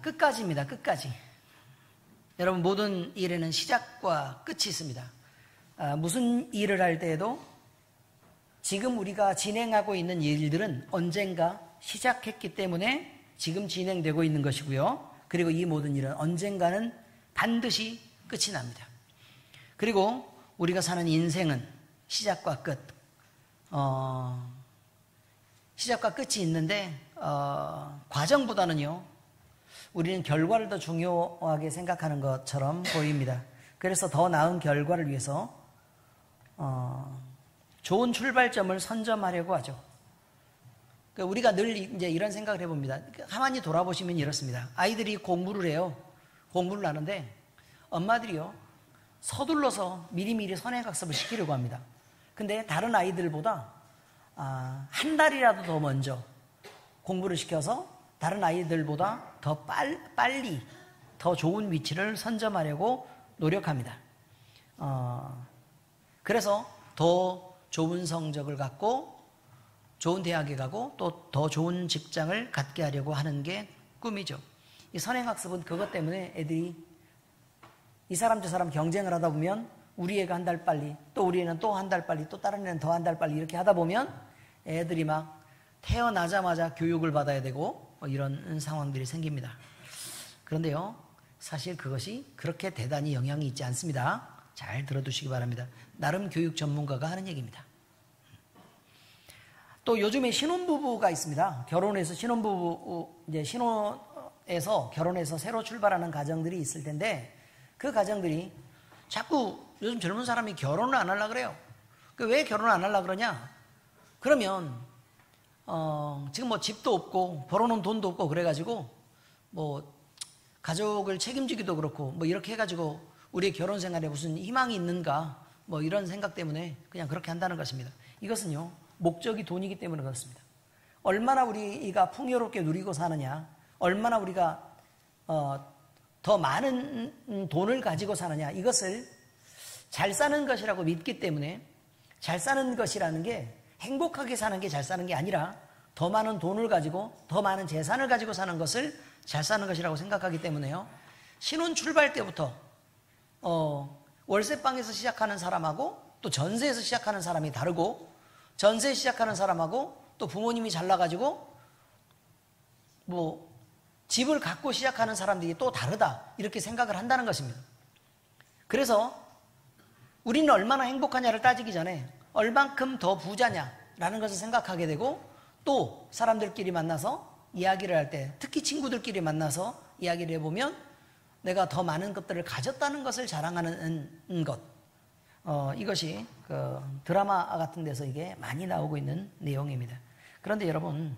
끝까지입니다. 끝까지. 여러분, 모든 일에는 시작과 끝이 있습니다. 무슨 일을 할 때에도 지금 우리가 진행하고 있는 일들은 언젠가 시작했기 때문에 지금 진행되고 있는 것이고요. 그리고 이 모든 일은 언젠가는 반드시 끝이 납니다. 그리고 우리가 사는 인생은 시작과 끝, 시작과 끝이 있는데 과정보다는요, 우리는 결과를 더 중요하게 생각하는 것처럼 보입니다. 그래서 더 나은 결과를 위해서 좋은 출발점을 선점하려고 하죠. 우리가 늘 이제 이런 생각을 해봅니다. 가만히 돌아보시면 이렇습니다. 아이들이 공부를 해요. 공부를 하는데 엄마들이요, 서둘러서 미리미리 선행학습을 시키려고 합니다. 근데 다른 아이들보다 한 달이라도 더 먼저 공부를 시켜서 다른 아이들보다 더 빨리 더 좋은 위치를 선점하려고 노력합니다. 그래서 더 좋은 성적을 갖고 좋은 대학에 가고 또 더 좋은 직장을 갖게 하려고 하는 게 꿈이죠. 이 선행학습은 그것 때문에 애들이 이 사람 저 사람 경쟁을 하다 보면 우리 애가 한 달 빨리, 또 우리 애는 또 한 달 빨리, 또 다른 애는 더 한 달 빨리 이렇게 하다 보면 애들이 막 태어나자마자 교육을 받아야 되고 이런 상황들이 생깁니다. 그런데요, 사실 그것이 그렇게 대단히 영향이 있지 않습니다. 잘 들어두시기 바랍니다. 나름 교육 전문가가 하는 얘기입니다. 또 요즘에 신혼부부가 있습니다. 결혼해서 이제 신혼에서 결혼해서 새로 출발하는 가정들이 있을 텐데 그 가정들이 자꾸 요즘 젊은 사람이 결혼을 안 하려고 그래요. 왜 결혼을 안 하려고 그러냐? 그러면 지금 뭐 집도 없고 벌어놓은 돈도 없고 그래가지고 뭐 가족을 책임지기도 그렇고 뭐 이렇게 해가지고 우리의 결혼 생활에 무슨 희망이 있는가 뭐 이런 생각 때문에 그냥 그렇게 한다는 것입니다. 이것은요, 목적이 돈이기 때문에 그렇습니다. 얼마나 우리가 풍요롭게 누리고 사느냐, 얼마나 우리가 더 많은 돈을 가지고 사느냐, 이것을 잘 사는 것이라고 믿기 때문에 잘 사는 것이라는 게 행복하게 사는 게 잘 사는 게 아니라 더 많은 돈을 가지고 더 많은 재산을 가지고 사는 것을 잘 사는 것이라고 생각하기 때문에요, 신혼 출발 때부터 월세방에서 시작하는 사람하고 또 전세에서 시작하는 사람이 다르고, 전세 시작하는 사람하고 또 부모님이 잘나가지고 뭐 집을 갖고 시작하는 사람들이 또 다르다, 이렇게 생각을 한다는 것입니다. 그래서 우리는 얼마나 행복하냐를 따지기 전에 얼만큼 더 부자냐라는 것을 생각하게 되고, 또 사람들끼리 만나서 이야기를 할 때, 특히 친구들끼리 만나서 이야기를 해보면 내가 더 많은 것들을 가졌다는 것을 자랑하는 것, 이것이 그 드라마 같은 데서 이게 많이 나오고 있는 내용입니다. 그런데 여러분,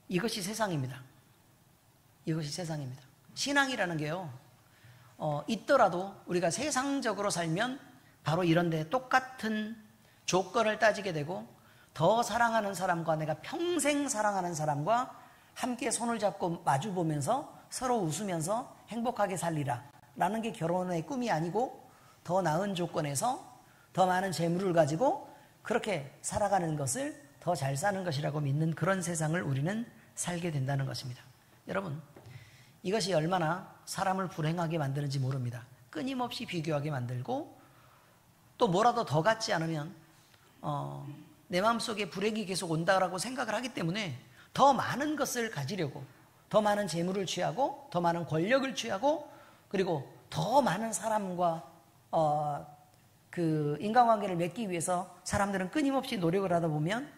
이것이 세상입니다. 이것이 세상입니다. 신앙이라는 게요, 있더라도 우리가 세상적으로 살면 바로 이런데 똑같은 조건을 따지게 되고, 더 사랑하는 사람과 내가 평생 사랑하는 사람과 함께 손을 잡고 마주보면서 서로 웃으면서 행복하게 살리라 라는 게 결혼의 꿈이 아니고, 더 나은 조건에서 더 많은 재물을 가지고 그렇게 살아가는 것을 더 잘 사는 것이라고 믿는 그런 세상을 우리는 살게 된다는 것입니다. 여러분, 이것이 얼마나 사람을 불행하게 만드는지 모릅니다. 끊임없이 비교하게 만들고, 또 뭐라도 더 갖지 않으면 내 마음속에 불행이 계속 온다라고 생각을 하기 때문에 더 많은 것을 가지려고, 더 많은 재물을 취하고 더 많은 권력을 취하고, 그리고 더 많은 사람과 그 인간관계를 맺기 위해서 사람들은 끊임없이 노력을 하다 보면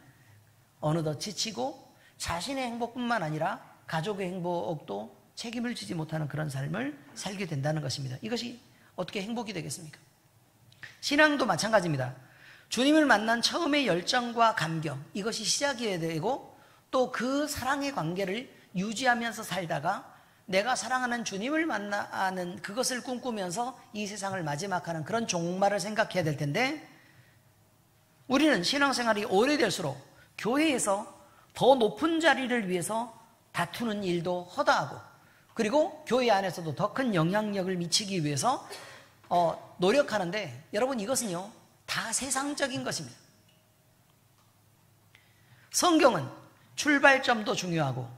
어느덧 지치고 자신의 행복뿐만 아니라 가족의 행복도 책임을 지지 못하는 그런 삶을 살게 된다는 것입니다. 이것이 어떻게 행복이 되겠습니까? 신앙도 마찬가지입니다. 주님을 만난 처음의 열정과 감격, 이것이 시작이어야 되고, 또 그 사랑의 관계를 유지하면서 살다가 내가 사랑하는 주님을 만나는 그것을 꿈꾸면서 이 세상을 마지막하는 그런 종말을 생각해야 될 텐데, 우리는 신앙생활이 오래될수록 교회에서 더 높은 자리를 위해서 다투는 일도 허다하고, 그리고 교회 안에서도 더 큰 영향력을 미치기 위해서 노력하는데, 여러분, 이것은요 다 세상적인 것입니다. 성경은 출발점도 중요하고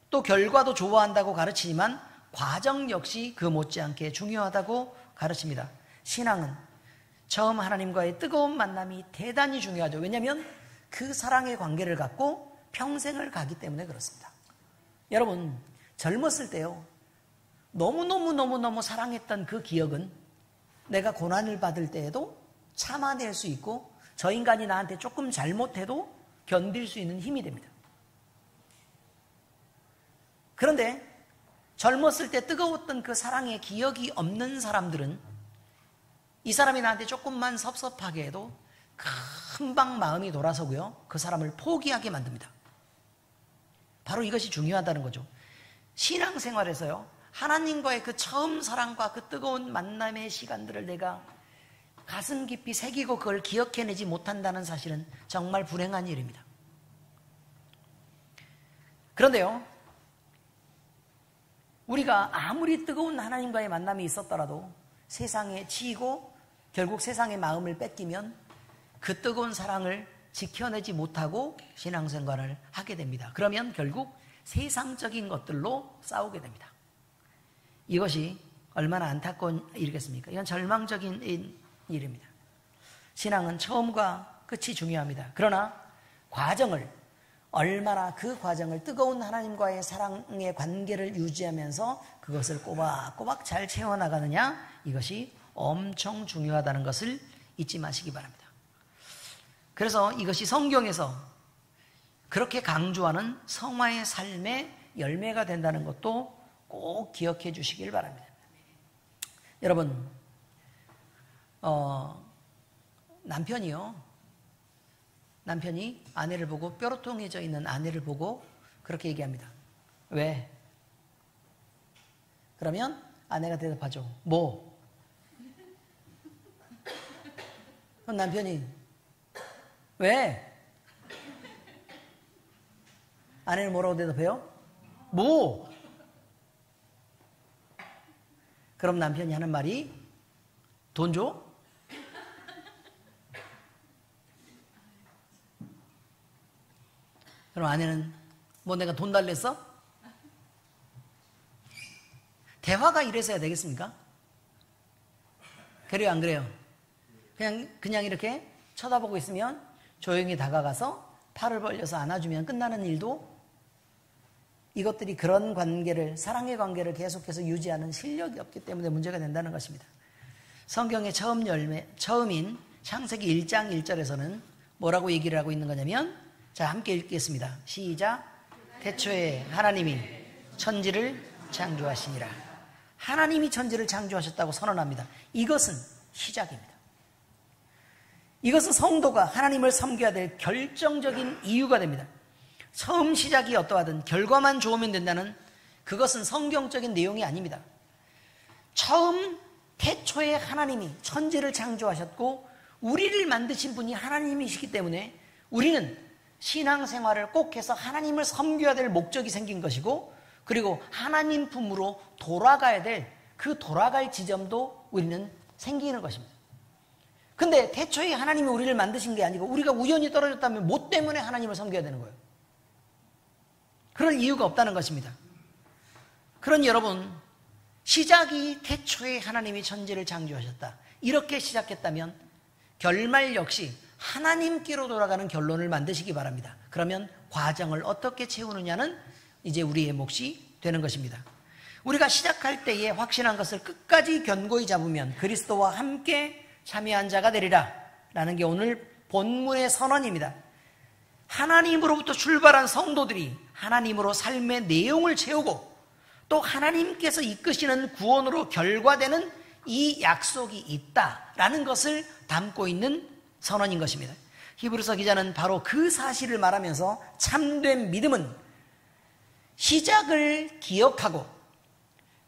또 결과도 좋아한다고 가르치지만 과정 역시 그 못지않게 중요하다고 가르칩니다. 신앙은 처음 하나님과의 뜨거운 만남이 대단히 중요하죠. 왜냐하면 그 사랑의 관계를 갖고 평생을 가기 때문에 그렇습니다. 여러분, 젊었을 때요, 너무너무 사랑했던 그 기억은 내가 고난을 받을 때에도 참아낼 수 있고 저 인간이 나한테 조금 잘못해도 견딜 수 있는 힘이 됩니다. 그런데 젊었을 때 뜨거웠던 그 사랑의 기억이 없는 사람들은 이 사람이 나한테 조금만 섭섭하게 해도 금방 마음이 돌아서고요, 그 사람을 포기하게 만듭니다. 바로 이것이 중요하다는 거죠. 신앙생활에서요, 하나님과의 그 처음 사랑과 그 뜨거운 만남의 시간들을 내가 가슴 깊이 새기고 그걸 기억해내지 못한다는 사실은 정말 불행한 일입니다. 그런데요, 우리가 아무리 뜨거운 하나님과의 만남이 있었더라도 세상에 치이고 결국 세상의 마음을 뺏기면 그 뜨거운 사랑을 지켜내지 못하고 신앙생활을 하게 됩니다. 그러면 결국 세상적인 것들로 싸우게 됩니다. 이것이 얼마나 안타까운 일이겠습니까? 이건 절망적인 일입니다. 신앙은 처음과 끝이 중요합니다. 그러나 과정을, 얼마나 그 과정을 뜨거운 하나님과의 사랑의 관계를 유지하면서 그것을 꼬박꼬박 잘 채워나가느냐, 이것이 엄청 중요하다는 것을 잊지 마시기 바랍니다. 그래서 이것이 성경에서 그렇게 강조하는 성화의 삶의 열매가 된다는 것도 꼭 기억해 주시길 바랍니다. 여러분, 남편이 아내를 보고, 뾰루통해져 있는 아내를 보고 그렇게 얘기합니다. 왜? 그러면 아내가 대답하죠. 뭐? 그럼 남편이 왜? 아내는 뭐라고 대답해요? 뭐? 그럼 남편이 하는 말이 돈 줘? 그럼 아내는 뭐 내가 돈 달랬어? 대화가 이래서 해야 되겠습니까? 그래요, 안 그래요? 그냥 이렇게 쳐다보고 있으면 조용히 다가가서 팔을 벌려서 안아주면 끝나는 일도, 이것들이 그런 관계를, 사랑의 관계를 계속해서 유지하는 실력이 없기 때문에 문제가 된다는 것입니다. 성경의 처음인 창세기 1장 1절에서는 뭐라고 얘기를 하고 있는 거냐면, 자, 함께 읽겠습니다. 시작. 태초에 하나님이 천지를 창조하시니라. 하나님이 천지를 창조하셨다고 선언합니다. 이것은 시작입니다. 이것은 성도가 하나님을 섬겨야 될 결정적인 이유가 됩니다. 처음 시작이 어떠하든 결과만 좋으면 된다는, 그것은 성경적인 내용이 아닙니다. 처음 태초에 하나님이 천지를 창조하셨고 우리를 만드신 분이 하나님이시기 때문에 우리는 신앙생활을 꼭 해서 하나님을 섬겨야 될 목적이 생긴 것이고, 그리고 하나님 품으로 돌아가야 될 그 돌아갈 지점도 우리는 생기는 것입니다. 근데 태초에 하나님이 우리를 만드신 게 아니고 우리가 우연히 떨어졌다면 뭐 때문에 하나님을 섬겨야 되는 거예요? 그럴 이유가 없다는 것입니다. 그러니 여러분, 시작이 태초에 하나님이 천지를 창조하셨다, 이렇게 시작했다면 결말 역시 하나님께로 돌아가는 결론을 만드시기 바랍니다. 그러면 과정을 어떻게 채우느냐는 이제 우리의 몫이 되는 것입니다. 우리가 시작할 때에 확신한 것을 끝까지 견고히 잡으면 그리스도와 함께 참여한 자가 되리라 라는 게 오늘 본문의 선언입니다. 하나님으로부터 출발한 성도들이 하나님으로 삶의 내용을 채우고 또 하나님께서 이끄시는 구원으로 결과되는 이 약속이 있다라는 것을 담고 있는 선언인 것입니다. 히브리서 기자는 바로 그 사실을 말하면서 참된 믿음은 시작을 기억하고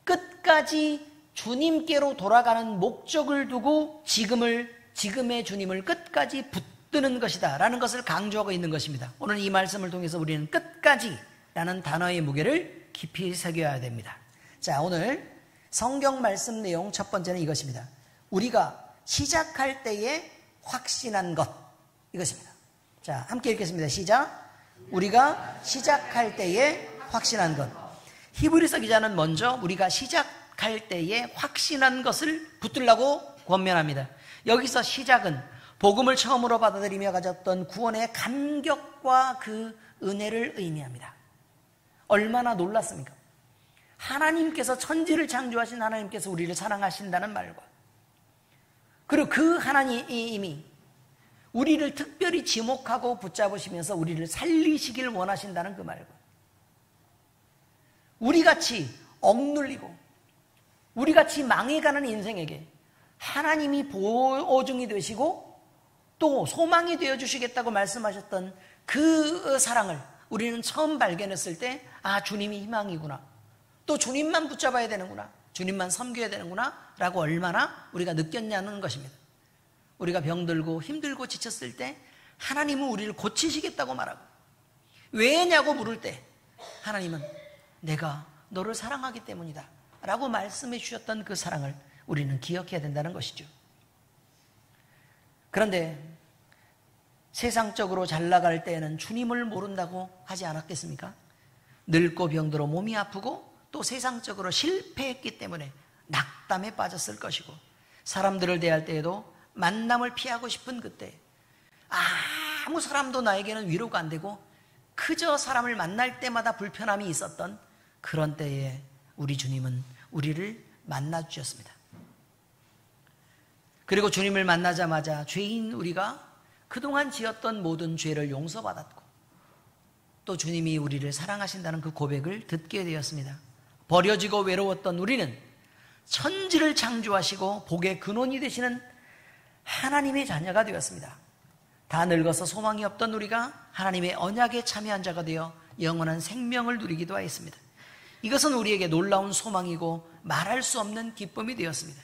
끝까지 주님께로 돌아가는 목적을 두고 지금의 주님을 끝까지 붙드는 것이다 라는 것을 강조하고 있는 것입니다. 오늘 이 말씀을 통해서 우리는 끝까지 라는 단어의 무게를 깊이 새겨야 됩니다. 자, 오늘 성경 말씀 내용 첫 번째는 이것입니다. 우리가 시작할 때에 확신한 것, 이것입니다. 자, 함께 읽겠습니다. 시작. 우리가 시작할 때에 확신한 것. 히브리서 기자는 먼저 우리가 시작할 때에 확신한 것을 붙들라고 권면합니다. 여기서 시작은 복음을 처음으로 받아들이며 가졌던 구원의 감격과 그 은혜를 의미합니다. 얼마나 놀랐습니까? 하나님께서 천지를 창조하신 하나님께서 우리를 사랑하신다는 말과, 그리고 그 하나님이 우리를 특별히 지목하고 붙잡으시면서 우리를 살리시길 원하신다는 그 말과, 우리같이 억눌리고 우리같이 망해가는 인생에게 하나님이 보호종이 되시고 또 소망이 되어주시겠다고 말씀하셨던 그 사랑을 우리는 처음 발견했을 때, 아, 주님이 희망이구나, 또 주님만 붙잡아야 되는구나, 주님만 섬겨야 되는구나 라고 얼마나 우리가 느꼈냐는 것입니다. 우리가 병들고 힘들고 지쳤을 때 하나님은 우리를 고치시겠다고 말하고, 왜냐고 물을 때 하나님은 내가 너를 사랑하기 때문이다 라고 말씀해 주셨던 그 사랑을 우리는 기억해야 된다는 것이죠. 그런데 세상적으로 잘 나갈 때에는 주님을 모른다고 하지 않았겠습니까? 늙고 병들어 몸이 아프고 또 세상적으로 실패했기 때문에 낙담에 빠졌을 것이고, 사람들을 대할 때에도 만남을 피하고 싶은 그때 아무 사람도 나에게는 위로가 안 되고 그저 사람을 만날 때마다 불편함이 있었던 그런 때에 우리 주님은 우리를 만나 주셨습니다. 그리고 주님을 만나자마자 죄인 우리가 그동안 지었던 모든 죄를 용서받았고, 또 주님이 우리를 사랑하신다는 그 고백을 듣게 되었습니다. 버려지고 외로웠던 우리는 천지를 창조하시고 복의 근원이 되시는 하나님의 자녀가 되었습니다. 다 늙어서 소망이 없던 우리가 하나님의 언약에 참여한 자가 되어 영원한 생명을 누리기도 하였습니다. 이것은 우리에게 놀라운 소망이고 말할 수 없는 기쁨이 되었습니다.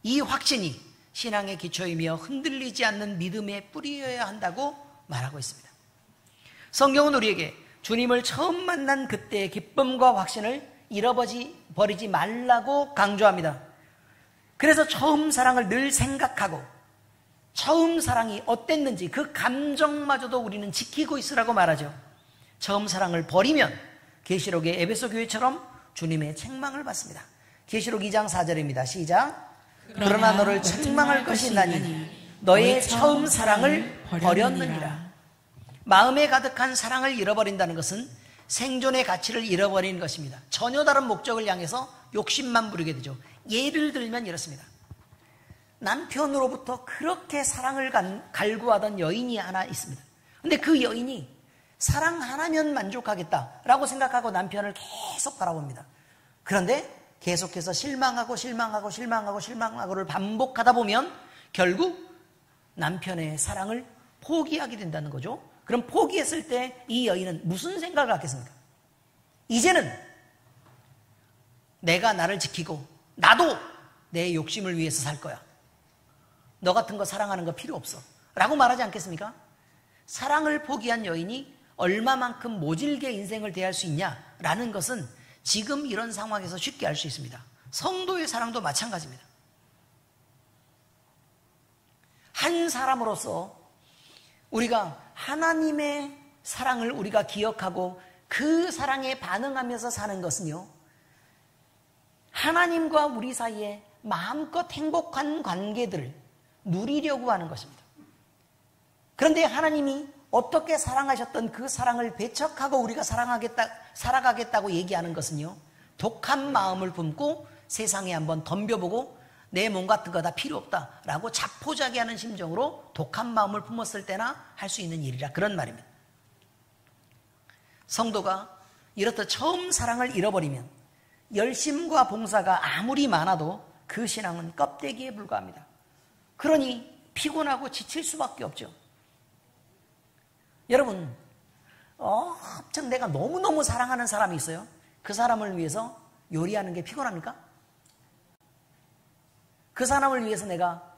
이 확신이 신앙의 기초이며 흔들리지 않는 믿음의 뿌리여야 한다고 말하고 있습니다. 성경은 우리에게 주님을 처음 만난 그때의 기쁨과 확신을 잃어버리지 말라고 강조합니다. 그래서 처음 사랑을 늘 생각하고 처음 사랑이 어땠는지 그 감정마저도 우리는 지키고 있으라고 말하죠. 처음 사랑을 버리면 계시록의 에베소 교회처럼 주님의 책망을 받습니다. 계시록 2장 4절입니다. 시작. 그러나 너를 책망할 것이 나니 너의 처음 사랑을 버렸느니라. 마음에 가득한 사랑을 잃어버린다는 것은 생존의 가치를 잃어버리는 것입니다. 전혀 다른 목적을 향해서 욕심만 부리게 되죠. 예를 들면 이렇습니다. 남편으로부터 그렇게 사랑을 갈구하던 여인이 하나 있습니다. 근데 그 여인이 사랑 하나면 만족하겠다라고 생각하고 남편을 계속 바라봅니다. 그런데 계속해서 실망하고를 반복하다 보면 결국 남편의 사랑을 포기하게 된다는 거죠. 그럼 포기했을 때 이 여인은 무슨 생각을 갖겠습니까? 이제는 내가 나를 지키고 나도 내 욕심을 위해서 살 거야. 너 같은 거 사랑하는 거 필요 없어 라고 말하지 않겠습니까? 사랑을 포기한 여인이 얼마만큼 모질게 인생을 대할 수 있냐라는 것은 지금 이런 상황에서 쉽게 알 수 있습니다. 성도의 사랑도 마찬가지입니다. 한 사람으로서 우리가 하나님의 사랑을 우리가 기억하고 그 사랑에 반응하면서 사는 것은요, 하나님과 우리 사이에 마음껏 행복한 관계들을 누리려고 하는 것입니다. 그런데 하나님이 어떻게 사랑하셨던 그 사랑을 배척하고 우리가 살아가겠다고 얘기하는 것은요, 독한 마음을 품고 세상에 한번 덤벼보고 내 몸 같은 거 다 필요 없다라고 자포자기하는 심정으로 독한 마음을 품었을 때나 할 수 있는 일이라, 그런 말입니다. 성도가 이렇듯 처음 사랑을 잃어버리면 열심과 봉사가 아무리 많아도 그 신앙은 껍데기에 불과합니다. 그러니 피곤하고 지칠 수밖에 없죠. 여러분, 엄청 내가 너무너무 사랑하는 사람이 있어요. 그 사람을 위해서 요리하는 게 피곤합니까? 그 사람을 위해서 내가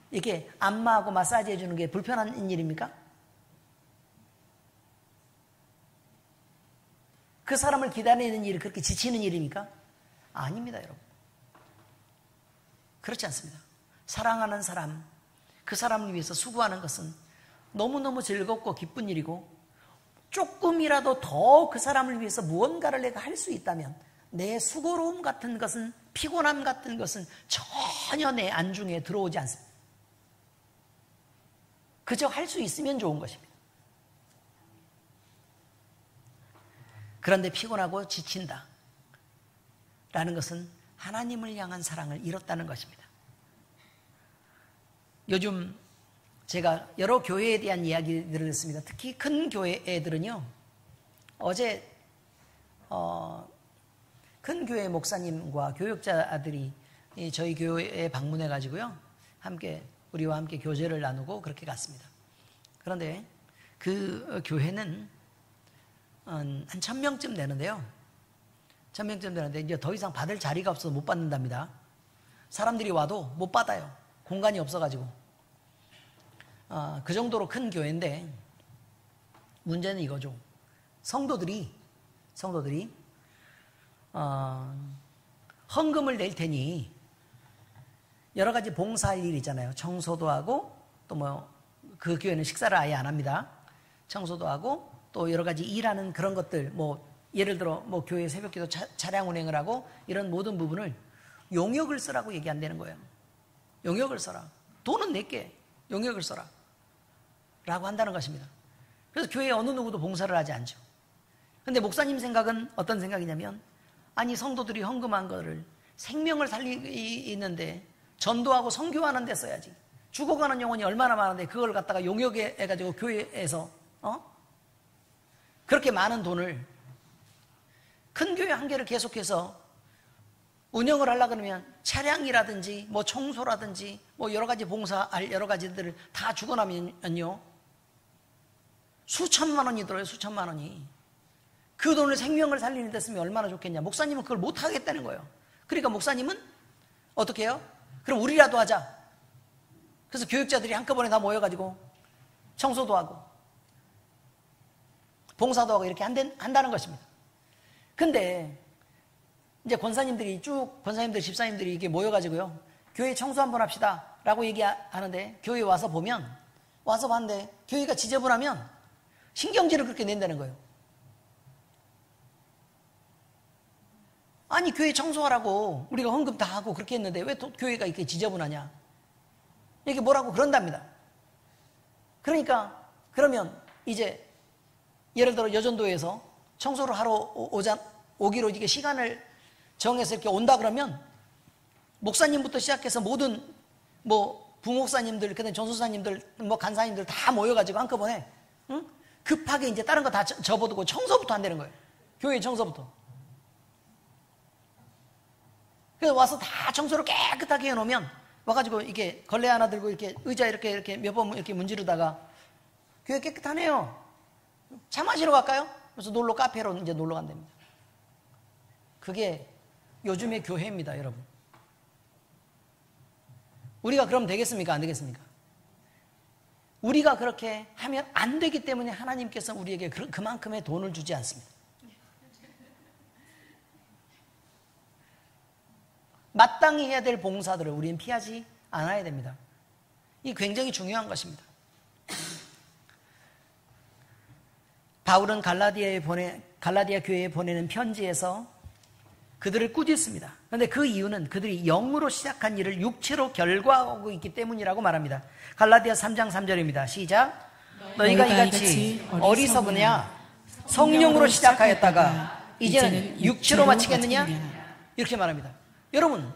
이렇게 안마하고 마사지 해주는 게 불편한 일입니까? 그 사람을 기다리는 일이 그렇게 지치는 일입니까? 아닙니다, 여러분. 그렇지 않습니다. 사랑하는 사람, 그 사람을 위해서 수고하는 것은 너무너무 즐겁고 기쁜 일이고 조금이라도 더 그 사람을 위해서 무언가를 내가 할 수 있다면 내 수고로움 같은 것은, 피곤함 같은 것은 전혀 내 안중에 들어오지 않습니다. 그저 할 수 있으면 좋은 것입니다. 그런데 피곤하고 지친다 라는 것은 하나님을 향한 사랑을 잃었다는 것입니다. 요즘 제가 여러 교회에 대한 이야기들을 했습니다. 특히 큰 교회들은요, 어제 큰 교회 목사님과 교역자들이 저희 교회에 방문해 가지고요, 우리와 함께 교제를 나누고 그렇게 갔습니다. 그런데 그 교회는 한 1000명쯤 되는데요. 1000명쯤 되는데 이제 더 이상 받을 자리가 없어서 못 받는답니다. 사람들이 와도 못 받아요. 공간이 없어가지고. 그 정도로 큰 교회인데 문제는 이거죠. 성도들이 헌금을 낼 테니 여러 가지 봉사할 일이 있잖아요. 청소도 하고 또 그 교회는 식사를 아예 안 합니다. 청소도 하고 또 여러 가지 일하는 그런 것들, 예를 들어 교회 새벽기도 차량 운행을 하고 이런 모든 부분을 용역을 쓰라고 얘기한다는 거예요. 용역을 써라. 돈은 낼게. 용역을 써라. 라고 한다는 것입니다. 그래서 교회에 어느 누구도 봉사를 하지 않죠. 그런데 목사님 생각은 어떤 생각이냐면, 아니 성도들이 헌금한 거를 생명을 살리는데 전도하고 선교하는 데 써야지. 죽어가는 영혼이 얼마나 많은데 그걸 갖다가 용역해가지고 교회에서 그렇게 많은 돈을 큰 교회 한 개를 계속해서 운영을 하려고 그러면 차량이라든지 청소라든지 여러 가지 봉사할 여러 가지들을 다 주고 나면요, 수천만 원이 들어요. 수천만 원이. 그 돈을 생명을 살리는 데 쓰면 얼마나 좋겠냐. 목사님은 그걸 못 하겠다는 거예요. 그러니까 목사님은 어떻게 해요? 그럼 우리라도 하자. 그래서 교육자들이 한꺼번에 다 모여가지고 청소도 하고 봉사도 하고 이렇게 한다는 것입니다. 근데 이제 권사님들, 집사님들이 이렇게 모여가지고요, 교회 청소 한번 합시다 라고 얘기하는데, 교회에 와서 봤는데 교회가 지저분하면 신경질을 그렇게 낸다는 거예요. 아니 교회 청소하라고 우리가 헌금 다 하고 그렇게 했는데 왜 또 교회가 이렇게 지저분하냐, 이렇게 뭐라고 그런답니다. 그러면 이제 예를 들어 여전도에서 청소를 하러 오기로 이게 시간을 정해서 이렇게 온다 그러면 목사님부터 시작해서 모든 부목사님들, 그다음에 전소사님들, 간사님들 다 모여가지고 한꺼번에 급하게 이제 다른 거 다 접어두고 청소부터 한다는 거예요. 교회 청소부터. 그래서 와서 다 청소를 깨끗하게 해놓으면 와가지고 이렇게 걸레 하나 들고 이렇게 의자 이렇게 몇 번 이렇게 문지르다가 교회 깨끗하네요. 차 마시러 갈까요? 그래서 카페로 이제 놀러 간답니다. 그게 요즘의 교회입니다, 여러분. 우리가 그럼 되겠습니까? 안 되겠습니까? 우리가 그렇게 하면 안 되기 때문에 하나님께서 우리에게 그만큼의 돈을 주지 않습니다. 마땅히 해야 될 봉사들을 우리는 피하지 않아야 됩니다. 이게 굉장히 중요한 것입니다. 바울은 갈라디아 교회에 보내는 편지에서 그들을 꾸짖습니다. 그런데 그 이유는 그들이 영으로 시작한 일을 육체로 결과하고 있기 때문이라고 말합니다. 갈라디아 3장 3절입니다. 시작. 너희가 이같이 어리석으냐? 성령으로 시작하였다가 이제는 육체로 마치겠느냐? 이렇게 말합니다. 여러분,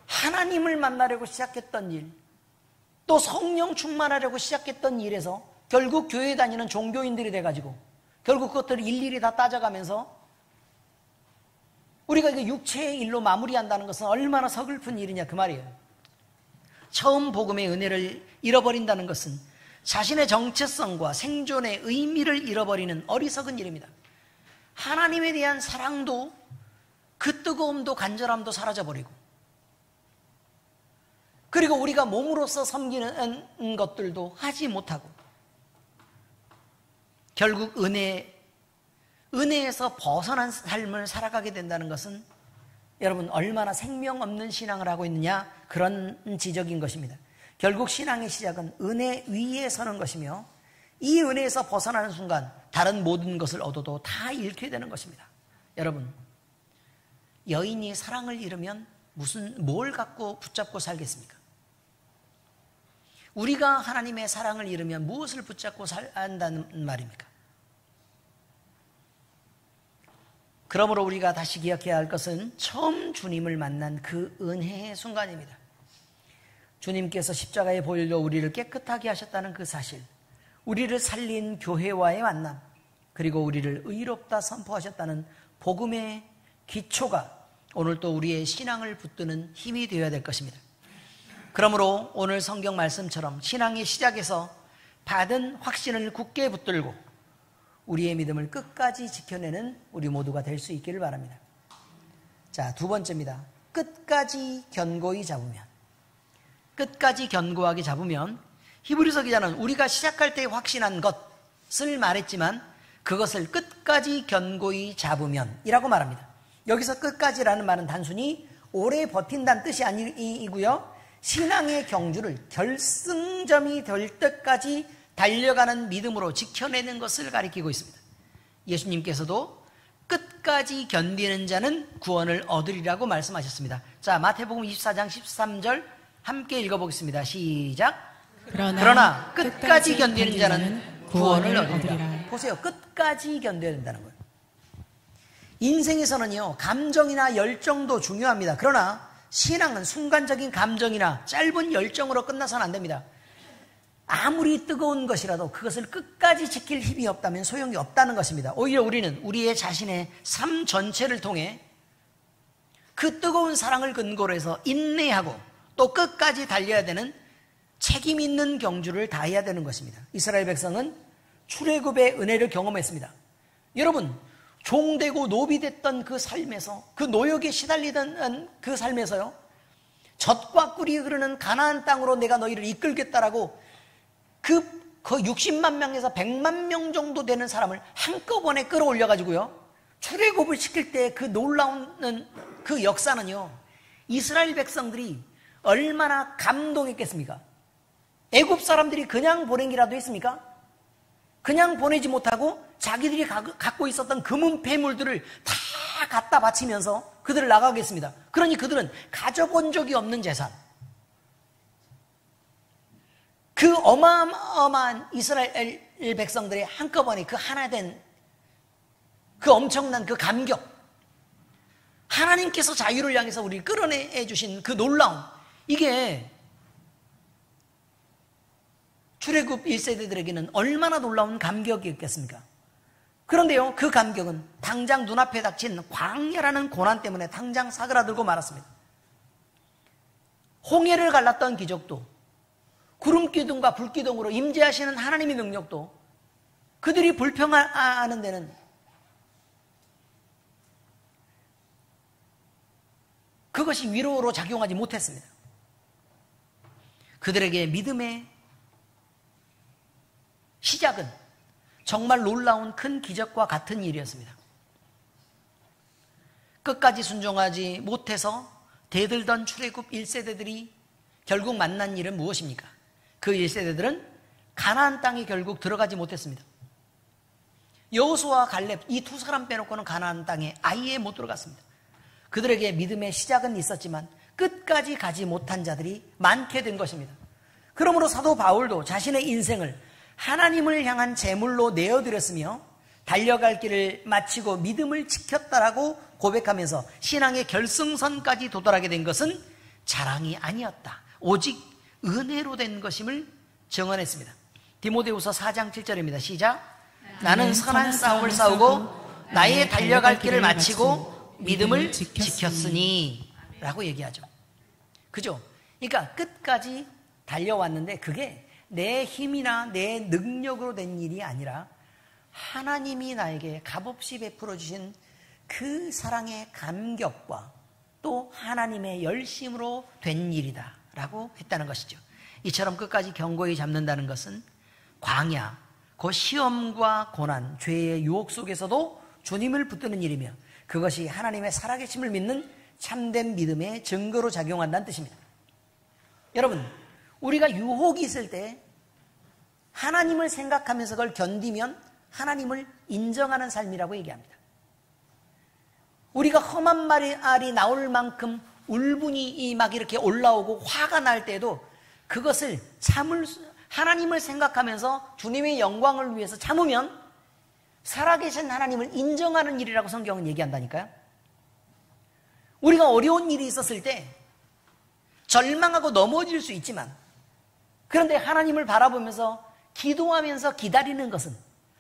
하나님을 만나려고 시작했던 일, 또 성령 충만하려고 시작했던 일에서 결국 교회 다니는 종교인들이 돼가지고 결국 그것들을 일일이 다 따져가면서 우리가 이거 육체의 일로 마무리한다는 것은 얼마나 서글픈 일이냐 그 말이에요. 처음 복음의 은혜를 잃어버린다는 것은 자신의 정체성과 생존의 의미를 잃어버리는 어리석은 일입니다. 하나님에 대한 사랑도 그 뜨거움도 간절함도 사라져버리고, 그리고 우리가 몸으로서 섬기는 것들도 하지 못하고 결국 은혜에서 벗어난 삶을 살아가게 된다는 것은 여러분 얼마나 생명 없는 신앙을 하고 있느냐, 그런 지적인 것입니다. 결국 신앙의 시작은 은혜 위에 서는 것이며 이 은혜에서 벗어나는 순간 다른 모든 것을 얻어도 다 잃게 되는 것입니다. 여러분, 여인이 사랑을 잃으면 뭘 갖고 붙잡고 살겠습니까? 우리가 하나님의 사랑을 잃으면 무엇을 붙잡고 산다는 말입니까? 그러므로 우리가 다시 기억해야 할 것은 처음 주님을 만난 그 은혜의 순간입니다. 주님께서 십자가의 보혈로 우리를 깨끗하게 하셨다는 그 사실, 우리를 살린 교회와의 만남, 그리고 우리를 의롭다 선포하셨다는 복음의 기초가 오늘 또 우리의 신앙을 붙드는 힘이 되어야 될 것입니다. 그러므로 오늘 성경 말씀처럼 신앙의 시작에서 받은 확신을 굳게 붙들고 우리의 믿음을 끝까지 지켜내는 우리 모두가 될 수 있기를 바랍니다. 자, 두 번째입니다. 끝까지 견고히 잡으면. 끝까지 견고하게 잡으면, 히브리서 기자는 우리가 시작할 때 확신한 것을 말했지만 그것을 끝까지 견고히 잡으면 이라고 말합니다. 여기서 끝까지라는 말은 단순히 오래 버틴다는 뜻이 아니고요, 신앙의 경주를 결승점이 될 때까지 달려가는 믿음으로 지켜내는 것을 가리키고 있습니다. 예수님께서도 끝까지 견디는 자는 구원을 얻으리라고 말씀하셨습니다. 자, 마태복음 24장 13절 함께 읽어보겠습니다. 시작. 그러나 끝까지 견디는 자는 구원을 얻으리라. 보세요. 끝까지 견뎌야 된다는 거예요. 인생에서는요, 감정이나 열정도 중요합니다. 그러나 신앙은 순간적인 감정이나 짧은 열정으로 끝나서는 안 됩니다. 아무리 뜨거운 것이라도 그것을 끝까지 지킬 힘이 없다면 소용이 없다는 것입니다. 오히려 우리는 우리의 자신의 삶 전체를 통해 그 뜨거운 사랑을 근거로 해서 인내하고 또 끝까지 달려야 되는 책임 있는 경주를 다해야 되는 것입니다. 이스라엘 백성은 출애굽의 은혜를 경험했습니다. 여러분, 종되고 노비됐던 그 삶에서, 그 노역에 시달리던 그 삶에서요, 젖과 꿀이 흐르는 가나안 땅으로 내가 너희를 이끌겠다라고 그 60만 명에서 100만 명 정도 되는 사람을 한꺼번에 끌어올려가지고요, 출애굽을 시킬 때 그 놀라운 그 역사는요, 이스라엘 백성들이 얼마나 감동했겠습니까? 애굽 사람들이 그냥 보내기라도 했습니까? 그냥 보내지 못하고 자기들이 갖고 있었던 금은 폐물들을 다 갖다 바치면서 그들을 나가게 했습니다. 그러니 그들은 가져본 적이 없는 재산, 그 어마어마한 이스라엘 백성들의 한꺼번에 그 하나 된 그 엄청난 그 감격, 하나님께서 자유를 향해서 우리를 끌어내 주신 그 놀라움, 이게 출애굽 1세대들에게는 얼마나 놀라운 감격이었겠습니까? 그런데요, 그 감격은 당장 눈앞에 닥친 광야라는 고난 때문에 당장 사그라들고 말았습니다. 홍해를 갈랐던 기적도, 구름기둥과 불기둥으로 임재하시는 하나님의 능력도 그들이 불평하는 데는 그것이 위로로 작용하지 못했습니다. 그들에게 믿음의 시작은 정말 놀라운 큰 기적과 같은 일이었습니다. 끝까지 순종하지 못해서 대들던 출애굽 1세대들이 결국 만난 일은 무엇입니까? 그 1세대들은 가나안 땅에 결국 들어가지 못했습니다. 여호수아와 갈렙 이 두 사람 빼놓고는 가나안 땅에 아예 못 들어갔습니다. 그들에게 믿음의 시작은 있었지만 끝까지 가지 못한 자들이 많게 된 것입니다. 그러므로 사도 바울도 자신의 인생을 하나님을 향한 제물로 내어드렸으며 달려갈 길을 마치고 믿음을 지켰다라고 고백하면서 신앙의 결승선까지 도달하게 된 것은 자랑이 아니었다, 오직 은혜로 된 것임을 증언했습니다. 디모데후서 4장 7절입니다. 시작. 나는 선한 싸움을 싸우고 나의 달려갈 길을 마치고 믿음을 지켰으니 라고 얘기하죠. 그죠? 그러니까 끝까지 달려왔는데 그게 내 힘이나 내 능력으로 된 일이 아니라 하나님이 나에게 값없이 베풀어 주신 그 사랑의 감격과 또 하나님의 열심으로 된 일이다 라고 했다는 것이죠. 이처럼 끝까지 견고히 잡는다는 것은 광야, 그 시험과 고난, 죄의 유혹 속에서도 주님을 붙드는 일이며 그것이 하나님의 살아계심을 믿는 참된 믿음의 증거로 작용한다는 뜻입니다. 여러분, 우리가 유혹이 있을 때 하나님을 생각하면서 그걸 견디면 하나님을 인정하는 삶이라고 얘기합니다. 우리가 험한 말이 나올 만큼 울분이 막 이렇게 올라오고 화가 날 때도 그것을 하나님을 생각하면서 주님의 영광을 위해서 참으면 살아계신 하나님을 인정하는 일이라고 성경은 얘기한다니까요. 우리가 어려운 일이 있었을 때 절망하고 넘어질 수 있지만, 그런데 하나님을 바라보면서 기도하면서 기다리는 것은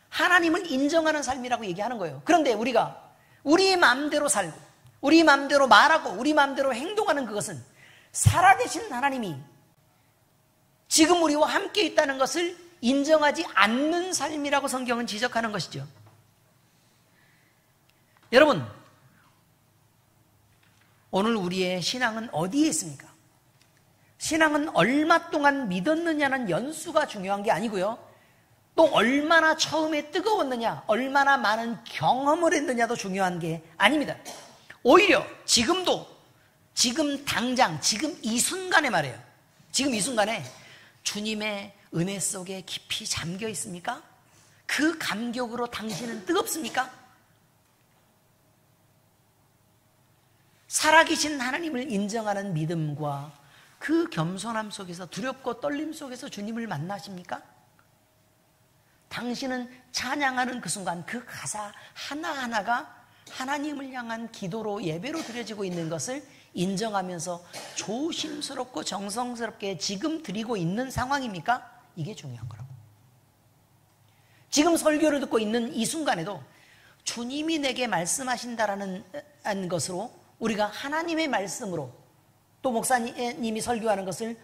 하나님을 인정하는 삶이라고 얘기하는 거예요. 그런데 우리가 우리 마음대로 살고 우리 마음대로 말하고 우리 마음대로 행동하는 그것은 살아계신 하나님이 지금 우리와 함께 있다는 것을 인정하지 않는 삶이라고 성경은 지적하는 것이죠. 여러분, 오늘 우리의 신앙은 어디에 있습니까? 신앙은 얼마 동안 믿었느냐는 연수가 중요한 게 아니고요, 또 얼마나 처음에 뜨거웠느냐, 얼마나 많은 경험을 했느냐도 중요한 게 아닙니다. 오히려 지금 당장, 지금 이 순간에 말이에요. 지금 이 순간에 주님의 은혜 속에 깊이 잠겨 있습니까? 그 감격으로 당신은 뜨겁습니까? 살아계신 하나님을 인정하는 믿음과 그 겸손함 속에서, 두렵고 떨림 속에서 주님을 만나십니까? 당신은 찬양하는 그 순간 그 가사 하나하나가 하나님을 향한 기도로, 예배로 드려지고 있는 것을 인정하면서 조심스럽고 정성스럽게 지금 드리고 있는 상황입니까? 이게 중요한 거라고. 지금 설교를 듣고 있는 이 순간에도 주님이 내게 말씀하신다라는 것으로 우리가 하나님의 말씀으로, 또 목사님이 설교하는 것을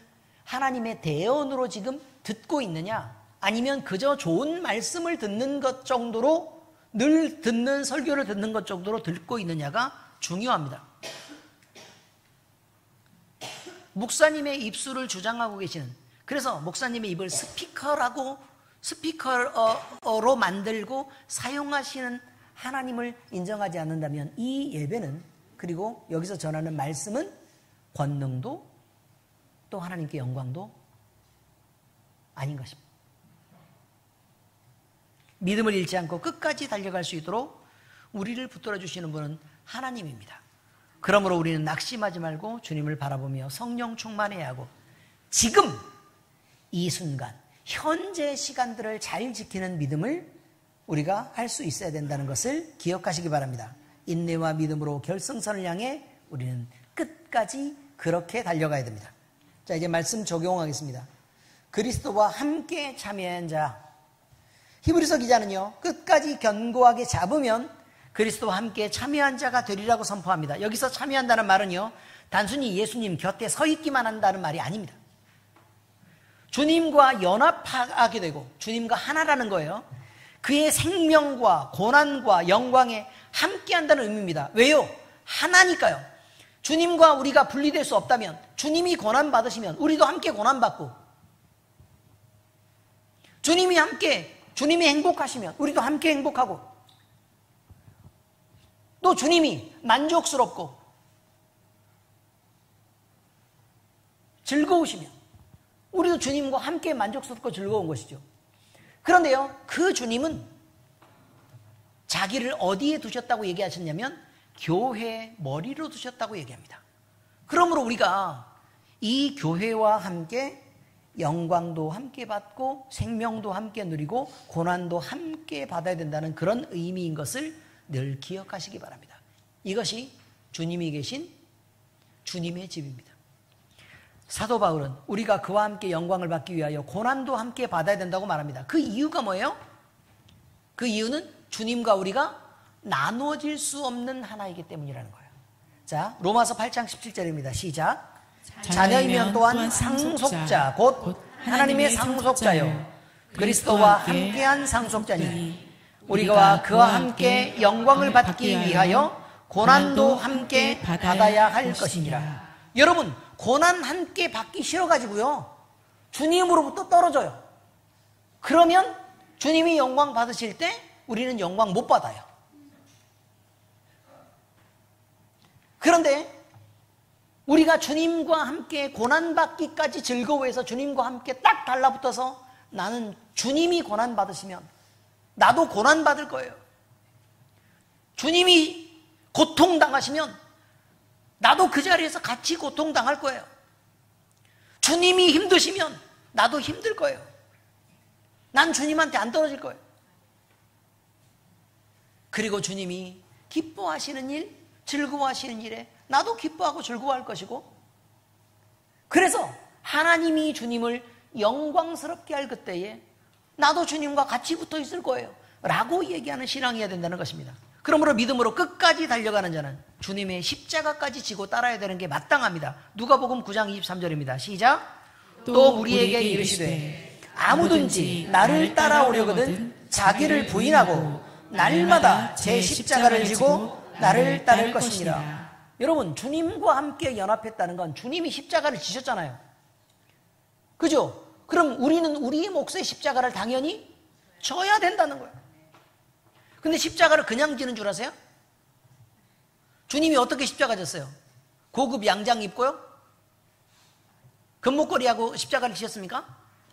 하나님의 대언으로 지금 듣고 있느냐, 아니면 그저 좋은 말씀을 듣는 것 정도로, 늘 듣는 설교를 듣는 것 정도로 듣고 있느냐가 중요합니다. 목사님의 입술을 주장하고 계시는, 그래서 목사님의 입을 스피커로 만들고 사용하시는 하나님을 인정하지 않는다면 이 예배는, 그리고 여기서 전하는 말씀은 권능도 또 하나님께 영광도 아닌 것입니다. 믿음을 잃지 않고 끝까지 달려갈 수 있도록 우리를 붙들어 주시는 분은 하나님입니다. 그러므로 우리는 낙심하지 말고 주님을 바라보며 성령 충만해야 하고, 지금 이 순간 현재 시간들을 잘 지키는 믿음을 우리가 할 수 있어야 된다는 것을 기억하시기 바랍니다. 인내와 믿음으로 결승선을 향해 우리는 끝까지 그렇게 달려가야 됩니다. 자, 이제 말씀 적용하겠습니다. 그리스도와 함께 참여한 자, 히브리서 기자는요, 끝까지 견고하게 잡으면 그리스도와 함께 참여한 자가 되리라고 선포합니다. 여기서 참여한다는 말은요, 단순히 예수님 곁에 서 있기만 한다는 말이 아닙니다. 주님과 연합하게 되고 주님과 하나라는 거예요. 그의 생명과 고난과 영광에 함께한다는 의미입니다. 왜요? 하나니까요. 주님과 우리가 분리될 수 없다면, 주님이 고난 받으시면 우리도 함께 고난 받고, 주님이 행복하시면 우리도 함께 행복하고, 또 주님이 만족스럽고 즐거우시면 우리도 주님과 함께 만족스럽고 즐거운 것이죠. 그런데요, 그 주님은 자기를 어디에 두셨다고 얘기하셨냐면 교회 머리로 두셨다고 얘기합니다. 그러므로 우리가 이 교회와 함께 영광도 함께 받고 생명도 함께 누리고 고난도 함께 받아야 된다는 그런 의미인 것을 늘 기억하시기 바랍니다. 이것이 주님이 계신 주님의 집입니다. 사도 바울은 우리가 그와 함께 영광을 받기 위하여 고난도 함께 받아야 된다고 말합니다. 그 이유가 뭐예요? 그 이유는 주님과 우리가 나누어질 수 없는 하나이기 때문이라는 거예요. 자, 로마서 8장 17절입니다. 시작. 자녀이면 또한 상속자, 곧 하나님의 상속자요 그리스도와 함께한 상속자니 우리가 그와 함께 영광을 받기 위하여 고난도 함께 받아야 할 것이니라. 여러분, 고난 함께 받기 싫어가지고요, 주님으로부터 떨어져요. 그러면 주님이 영광 받으실 때 우리는 영광 못 받아요. 우리가 주님과 함께 고난받기까지 즐거워해서 주님과 함께 딱 달라붙어서 나는 주님이 고난받으시면 나도 고난받을 거예요. 주님이 고통당하시면 나도 그 자리에서 같이 고통당할 거예요. 주님이 힘드시면 나도 힘들 거예요. 난 주님한테 안 떨어질 거예요. 그리고 주님이 기뻐하시는 일, 즐거워하시는 일에 나도 기뻐하고 즐거워할 것이고, 그래서 하나님이 주님을 영광스럽게 할 그때에 나도 주님과 같이 붙어 있을 거예요 라고 얘기하는 신앙이어야 된다는 것입니다. 그러므로 믿음으로 끝까지 달려가는 자는 주님의 십자가까지 지고 따라야 되는 게 마땅합니다. 누가복음 9장 23절입니다. 시작. 또 우리에게 이르시되 아무든지 나를 따라오려거든 자기를 부인하고 날마다 제 십자가를 지고 나를 따를 것이니라. 여러분, 주님과 함께 연합했다는 건 주님이 십자가를 지셨잖아요. 그죠? 그럼 우리는 우리의 몫의 십자가를 당연히 져야 된다는 거예요. 근데 십자가를 그냥 지는 줄 아세요? 주님이 어떻게 십자가 졌어요? 고급 양장 입고요? 금목걸이하고 십자가를 지셨습니까?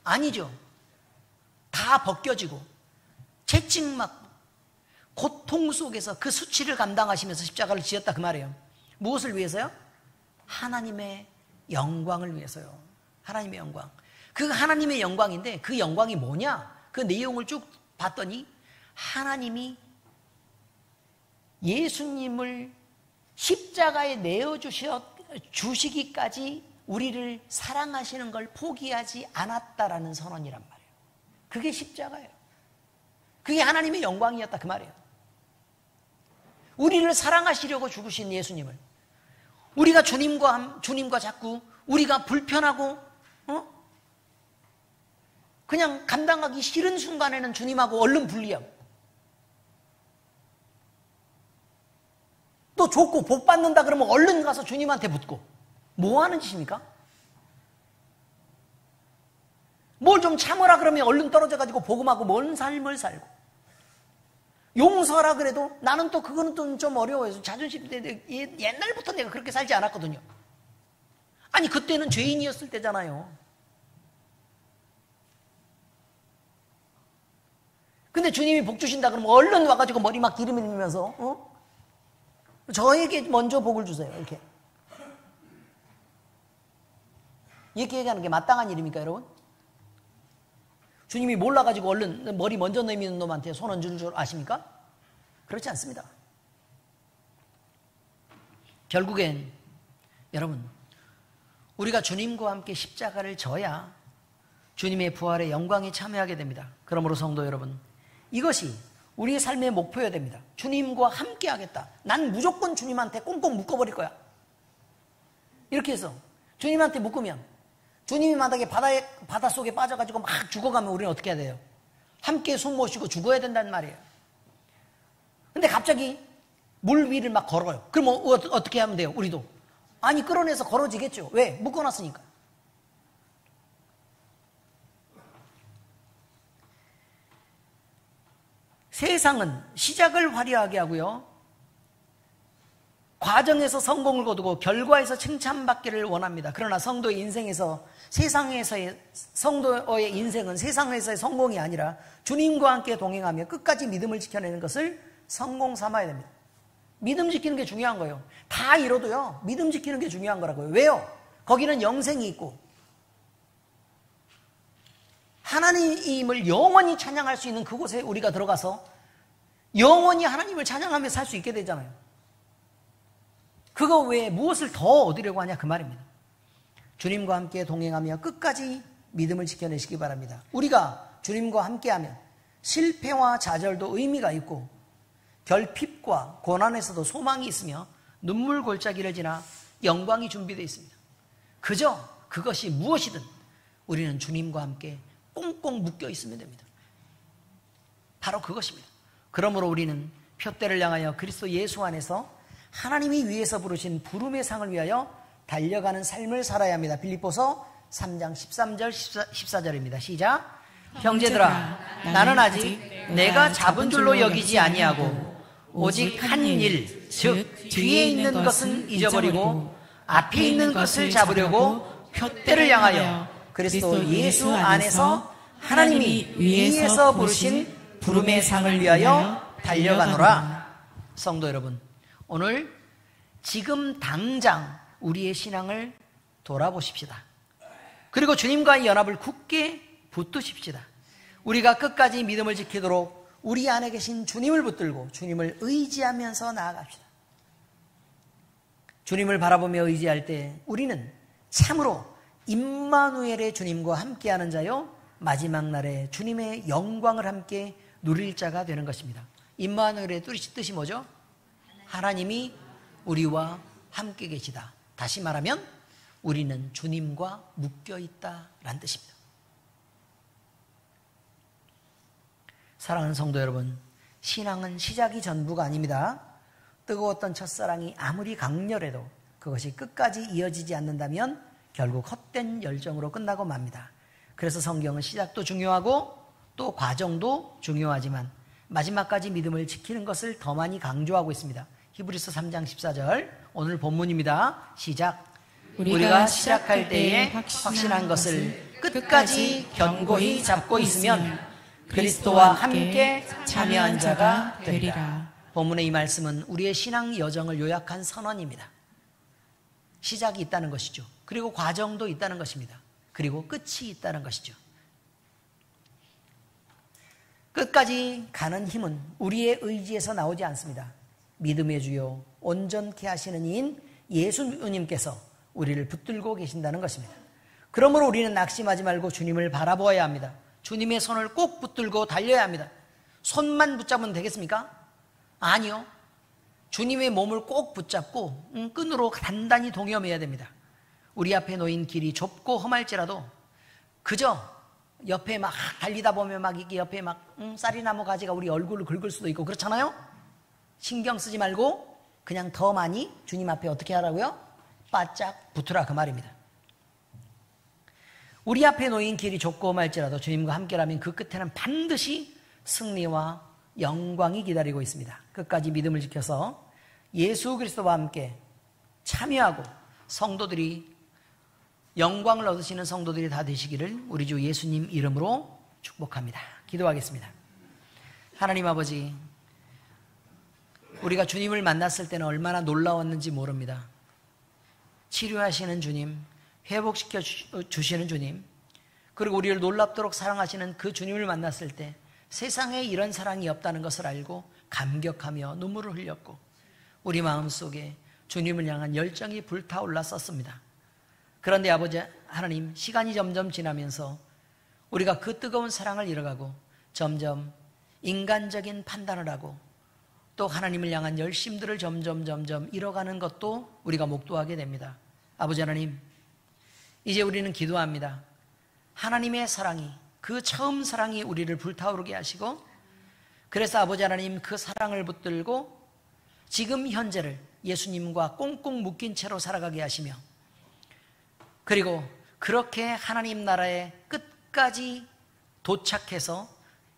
아니죠. 다 벗겨지고 채찍맞고 고통 속에서 그 수치를 감당하시면서 십자가를 지었다 그 말이에요. 무엇을 위해서요? 하나님의 영광을 위해서요. 하나님의 영광. 그 하나님의 영광인데 그 영광이 뭐냐? 그 내용을 쭉 봤더니 하나님이 예수님을 십자가에 내어주시기까지 우리를 사랑하시는 걸 포기하지 않았다라는 선언이란 말이에요. 그게 십자가예요. 그게 하나님의 영광이었다 그 말이에요. 우리를 사랑하시려고 죽으신 예수님을 우리가 주님과 자꾸 우리가 불편하고 그냥 감당하기 싫은 순간에는 주님하고 얼른 분리하고, 또 좋고 복 받는다 그러면 얼른 가서 주님한테 붙고, 뭐 하는 짓입니까? 뭘 좀 참으라 그러면 얼른 떨어져가지고 복음하고 먼 삶을 살고, 용서하라 그래도 나는 또 그거는 좀 어려워요. 자존심 때문에 옛날부터 내가 그렇게 살지 않았거든요. 아니 그때는 죄인이었을 때잖아요. 근데 주님이 복 주신다 그러면 얼른 와가지고 머리 막 기름 흘리면서 저에게 먼저 복을 주세요 이렇게 얘기하는 게 마땅한 일입니까 여러분? 주님이 몰라가지고 얼른 머리 먼저 내미는 놈한테 손 얹을 줄 아십니까? 그렇지 않습니다. 결국엔 여러분, 우리가 주님과 함께 십자가를 져야 주님의 부활의 영광에 참여하게 됩니다. 그러므로 성도 여러분, 이것이 우리의 삶의 목표여야 됩니다. 주님과 함께 하겠다. 난 무조건 주님한테 꽁꽁 묶어버릴 거야. 이렇게 해서 주님한테 묶으면 주님이 만약에 바닷속에 빠져가지고 막 죽어가면 우리는 어떻게 해야 돼요? 함께 숨 모시고 죽어야 된다는 말이에요. 근데 갑자기 물 위를 막 걸어요. 그럼 어떻게 하면 돼요? 우리도. 아니 끌어내서 걸어지겠죠. 왜? 묶어놨으니까. 세상은 시작을 화려하게 하고요, 과정에서 성공을 거두고 결과에서 칭찬받기를 원합니다. 그러나 성도의 인생에서, 세상에서의 성도의 인생은 세상에서의 성공이 아니라 주님과 함께 동행하며 끝까지 믿음을 지켜내는 것을 성공 삼아야 됩니다. 믿음 지키는 게 중요한 거예요. 다 이뤄도요, 믿음 지키는 게 중요한 거라고요. 왜요? 거기는 영생이 있고 하나님을 영원히 찬양할 수 있는 그곳에 우리가 들어가서 영원히 하나님을 찬양하며 살 수 있게 되잖아요. 그거 외에 무엇을 더 얻으려고 하냐 그 말입니다. 주님과 함께 동행하며 끝까지 믿음을 지켜내시기 바랍니다. 우리가 주님과 함께하면 실패와 좌절도 의미가 있고 결핍과 고난에서도 소망이 있으며 눈물 골짜기를 지나 영광이 준비되어 있습니다. 그저 그것이 무엇이든 우리는 주님과 함께 꽁꽁 묶여 있으면 됩니다. 바로 그것입니다. 그러므로 우리는 표대를 향하여 그리스도 예수 안에서 하나님이 위에서 부르신 부름의 상을 위하여 달려가는 삶을 살아야 합니다. 빌립보서 3장 13절 14절입니다. 시작. 형제들아, 나는 아직 내가 잡은 줄로 여기지 아니하고 오직 한 일, 즉 뒤에 있는 것은 잊어버리고 앞에 있는 것을 잡으려고 표대를 향하여 그리스도 예수 안에서 하나님이 위에서 부르신 부름의 상을 위하여 달려가노라. 성도 여러분, 오늘 지금 당장 우리의 신앙을 돌아보십시다. 그리고 주님과의 연합을 굳게 붙드십시다. 우리가 끝까지 믿음을 지키도록 우리 안에 계신 주님을 붙들고 주님을 의지하면서 나아갑시다. 주님을 바라보며 의지할 때 우리는 참으로 임마누엘의 주님과 함께하는 자요, 마지막 날에 주님의 영광을 함께 누릴 자가 되는 것입니다. 임마누엘의 뜻이 뭐죠? 하나님이 우리와 함께 계시다. 다시 말하면 우리는 주님과 묶여있다라는 뜻입니다. 사랑하는 성도 여러분, 신앙은 시작이 전부가 아닙니다. 뜨거웠던 첫사랑이 아무리 강렬해도 그것이 끝까지 이어지지 않는다면 결국 헛된 열정으로 끝나고 맙니다. 그래서 성경은 시작도 중요하고 또 과정도 중요하지만 마지막까지 믿음을 지키는 것을 더 많이 강조하고 있습니다. 히브리서 3장 14절 오늘 본문입니다. 시작. 우리가 시작할 때에 확신한 것을 끝까지 견고히 잡고 있으면 그리스도와 함께 참여한 자가 되리라. 본문의 이 말씀은 우리의 신앙 여정을 요약한 선언입니다. 시작이 있다는 것이죠. 그리고 과정도 있다는 것입니다. 그리고 끝이 있다는 것이죠. 끝까지 가는 힘은 우리의 의지에서 나오지 않습니다. 믿음의 주요 온전케 하시는 이인 예수님께서 우리를 붙들고 계신다는 것입니다. 그러므로 우리는 낙심하지 말고 주님을 바라보아야 합니다. 주님의 손을 꼭 붙들고 달려야 합니다. 손만 붙잡으면 되겠습니까? 아니요. 주님의 몸을 꼭 붙잡고 끈으로 단단히 동여매야 됩니다. 우리 앞에 놓인 길이 좁고 험할지라도 그저 옆에 막 달리다 보면 막 이게 옆에 막 쌀이나무 가지가 우리 얼굴을 긁을 수도 있고 그렇잖아요. 신경 쓰지 말고 그냥 더 많이 주님 앞에 어떻게 하라고요? 바짝 붙으라 그 말입니다. 우리 앞에 놓인 길이 좁고 험할지라도 주님과 함께라면 그 끝에는 반드시 승리와 영광이 기다리고 있습니다. 끝까지 믿음을 지켜서 예수 그리스도와 함께 참여하고 성도들이 영광을 얻으시는 성도들이 다 되시기를 우리 주 예수님 이름으로 축복합니다. 기도하겠습니다. 하나님 아버지, 우리가 주님을 만났을 때는 얼마나 놀라웠는지 모릅니다. 치료하시는 주님, 회복시켜 주시는 주님, 그리고 우리를 놀랍도록 사랑하시는 그 주님을 만났을 때 세상에 이런 사랑이 없다는 것을 알고 감격하며 눈물을 흘렸고 우리 마음속에 주님을 향한 열정이 불타올랐었습니다. 그런데 아버지 하나님, 시간이 점점 지나면서 우리가 그 뜨거운 사랑을 잃어가고 점점 인간적인 판단을 하고 또 하나님을 향한 열심들을 점점 잃어가는 것도 우리가 목도하게 됩니다. 아버지 하나님, 이제 우리는 기도합니다. 하나님의 사랑이, 그 처음 사랑이 우리를 불타오르게 하시고 그래서 아버지 하나님 그 사랑을 붙들고 지금 현재를 예수님과 꽁꽁 묶인 채로 살아가게 하시며 그리고 그렇게 하나님 나라의 끝까지 도착해서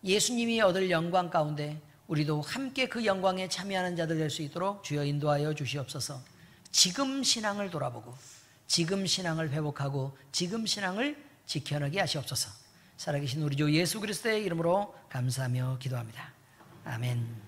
예수님이 얻을 영광 가운데 우리도 함께 그 영광에 참여하는 자들 될 수 있도록 주여 인도하여 주시옵소서. 지금 신앙을 돌아보고 지금 신앙을 회복하고 지금 신앙을 지켜내게 하시옵소서. 살아계신 우리 주 예수 그리스도의 이름으로 감사하며 기도합니다. 아멘.